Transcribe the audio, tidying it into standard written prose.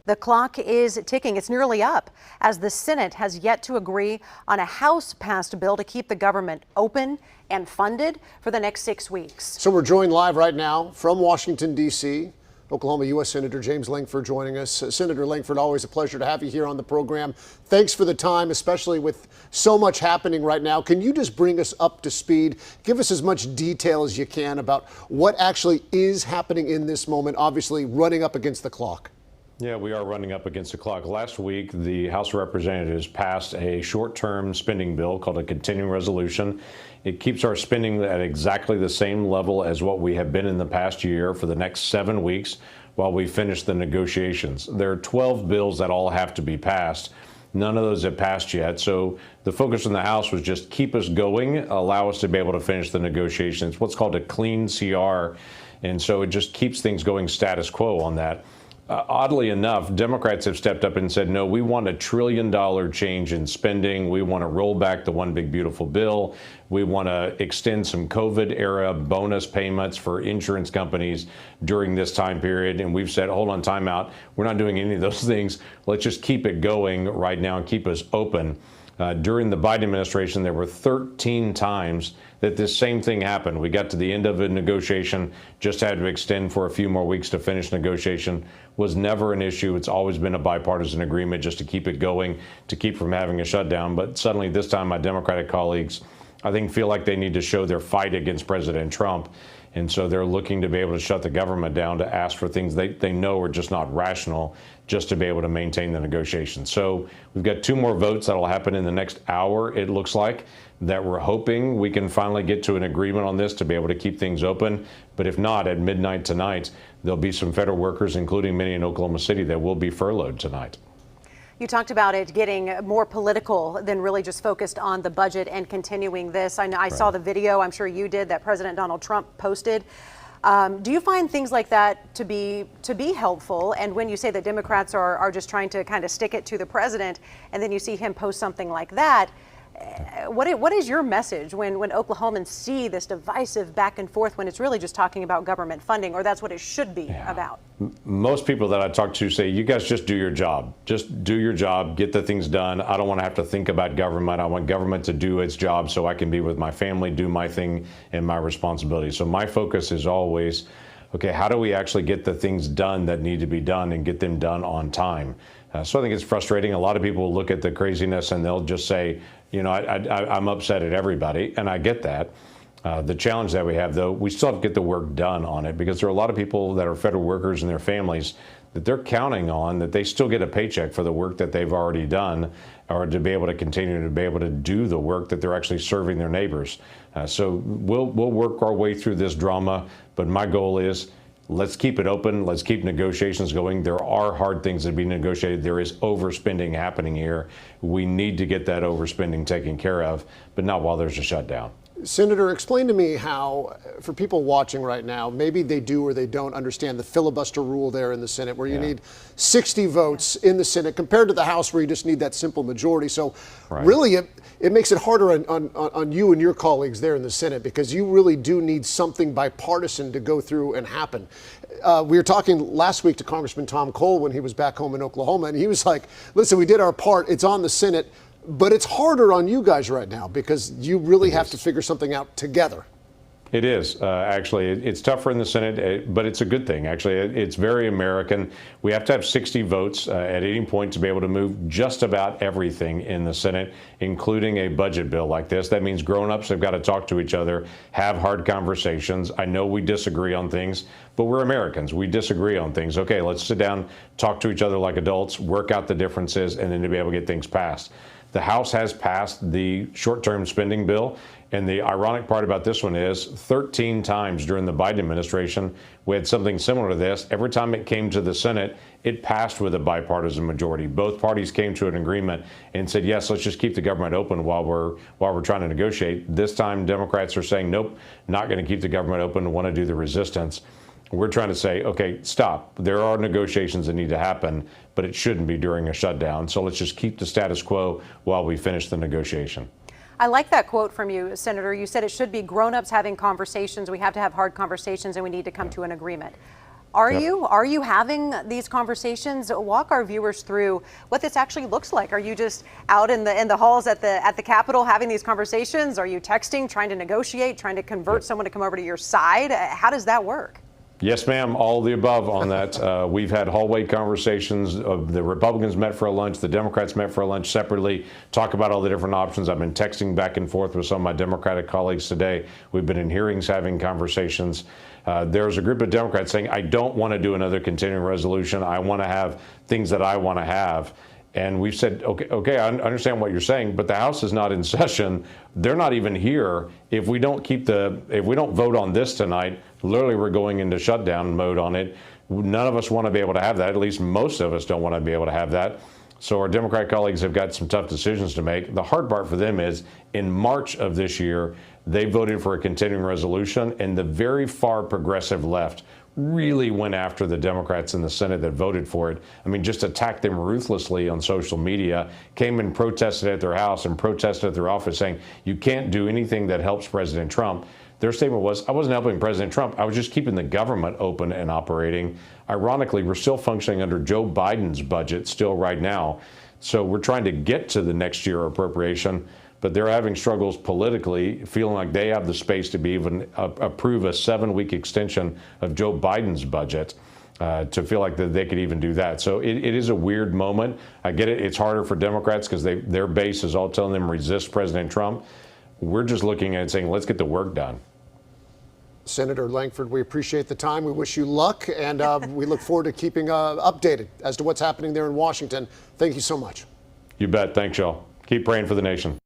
The clock is ticking. It's nearly up as the Senate has yet to agree on a House-passed bill to keep the government open and funded for the next 6 weeks. So we're joined live right now from Washington, D.C. Oklahoma U.S. Senator James Lankford joining us. Senator Lankford, always a pleasure to have you here on the program. Thanks for the time, especially with so much happening right now. Can you just bring us up to speed? Give us as much detail as you can about what actually is happening in this moment, obviously running up against the clock. Yeah, we are running up against the clock. Last week, the House of Representatives passed a short-term spending bill called a continuing resolution. It keeps our spending at exactly the same level as what we have been in the past year for the next 7 weeks while we finish the negotiations. There are 12 bills that all have to be passed. None of those have passed yet. So the focus in the House was just keep us going, allow us to be able to finish the negotiations. It's what's called a clean CR. And so it just keeps things going status quo on that. Oddly enough, Democrats have stepped up and said, no, we want $1 trillion change in spending. We want to roll back the one big beautiful bill. We want to extend some COVID era bonus payments for insurance companies during this time period. And we've said, hold on, time out. We're not doing any of those things. Let's just keep it going right now and keep us open. During the Biden administration, there were 13 times that this same thing happened. We got to the end of a negotiation, just had to extend for a few more weeks to finish negotiation. Was never an issue. It's always been a bipartisan agreement just to keep it going, to keep from having a shutdown. But suddenly this time, my Democratic colleagues, I think, feel like they need to show their fight against President Trump. And so they're looking to be able to shut the government down, to ask for things they know are just not rational, just to be able to maintain the negotiations. So we've got 2 more votes that'll happen in the next hour, it looks like, that we're hoping we can finally get to an agreement on this to be able to keep things open. But if not, at midnight tonight, there'll be some federal workers, including many in Oklahoma City, that will be furloughed tonight. You talked about it getting more political than really just focused on the budget and continuing this. I saw the video, I'm sure you did, that President Donald Trump posted. Do you find things like that to be helpful? And when you say that Democrats are just trying to kind of stick it to the president, and then you see him post something like that, what is your message when Oklahomans see this divisive back and forth when it's really just talking about government funding, or that's what it should be about? Most people that I talk to say, you guys just do your job. Just do your job, get the things done. I don't want to have to think about government. I want government to do its job so I can be with my family, do my thing and my responsibility. So my focus is always, okay, how do we actually get the things done that need to be done and get them done on time? So I think it's frustrating. A lot of people look at the craziness and they'll just say, you know, I'm upset at everybody, and I get that. The challenge that we have, though, we still have to get the work done on it, because there are a lot of people that are federal workers and their families that they're counting on that they still get a paycheck for the work that they've already done, or to be able to continue to be able to do the work that they're actually serving their neighbors. So we'll work our way through this drama, but my goal is, let's keep it open. Let's keep negotiations going. There are hard things that be negotiated. There is overspending happening here. We need to get that overspending taken care of, but not while there's a shutdown. Senator, explain to me how, for people watching right now, maybe they do or they don't understand the filibuster rule there in the Senate, where you need 60 votes in the Senate compared to the House, where you just need that simple majority. So really, it makes it harder on you and your colleagues there in the Senate, because you really do need something bipartisan to go through and happen. We were talking last week to Congressman Tom Cole when he was back home in Oklahoma, and he was like, listen, we did our part. It's on the Senate. But it's harder on you guys right now, because you really have to figure something out together. It is. Actually, it's tougher in the Senate, but it's a good thing. Actually, it's very American. We have to have 60 votes at any point to be able to move just about everything in the Senate, including a budget bill like this. That means grown-ups have got to talk to each other, have hard conversations. I know we disagree on things, but we're Americans. We disagree on things. Okay, let's sit down, talk to each other like adults, work out the differences, and then to be able to get things passed. The House has passed the short-term spending bill, and the ironic part about this one is 13 times during the Biden administration, we had something similar to this. Every time it came to the Senate, it passed with a bipartisan majority. Both parties came to an agreement and said, yes, let's just keep the government open while we're trying to negotiate. This time, Democrats are saying, nope, not going to keep the government open, want to do the resistance. We're trying to say, okay, stop. There are negotiations that need to happen, but it shouldn't be during a shutdown. So let's just keep the status quo while we finish the negotiation. I like that quote from you, Senator. You said it should be grown-ups having conversations. We have to have hard conversations, and we need to come to an agreement. Are Yep. you having these conversations? Walk our viewers through what this actually looks like. Are you just out in the halls at the Capitol having these conversations? Are you texting, trying to negotiate, trying to convert someone to come over to your side? How does that work? Yes, ma'am. All of the above on that. We've had hallway conversations. The Republicans met for a lunch. The Democrats met for a lunch separately, talk about all the different options. I've been texting back and forth with some of my Democratic colleagues today. We've been in hearings having conversations. There's a group of Democrats saying, I don't want to do another continuing resolution. I want to have things that I want to have. And we've said, okay, I understand what you're saying, but the House is not in session. They're not even here. If we don't vote on this tonight, literally we're going into shutdown mode on it. None of us want to be able to have that. At least most of us don't want to be able to have that. So our Democratic colleagues have got some tough decisions to make. The hard part for them is in March of this year, they voted for a continuing resolution, and the very far progressive left really went after the Democrats in the Senate that voted for it. I mean, just attacked them ruthlessly on social media, came and protested at their house and protested at their office saying, you can't do anything that helps President Trump. Their statement was, I wasn't helping President Trump. I was just keeping the government open and operating. Ironically, we're still functioning under Joe Biden's budget still right now. So we're trying to get to the next year appropriation, but they're having struggles politically, feeling like they have the space to be even approve a 7-week extension of Joe Biden's budget. To feel like that they could even do that. So it is a weird moment. I get it. It's harder for Democrats because their base is all telling them resist President Trump. We're just looking at it saying, let's get the work done. Senator Lankford, we appreciate the time. We wish you luck, and we look forward to keeping updated as to what's happening there in Washington. Thank you so much. You bet. Thanks, y'all. Keep praying for the nation.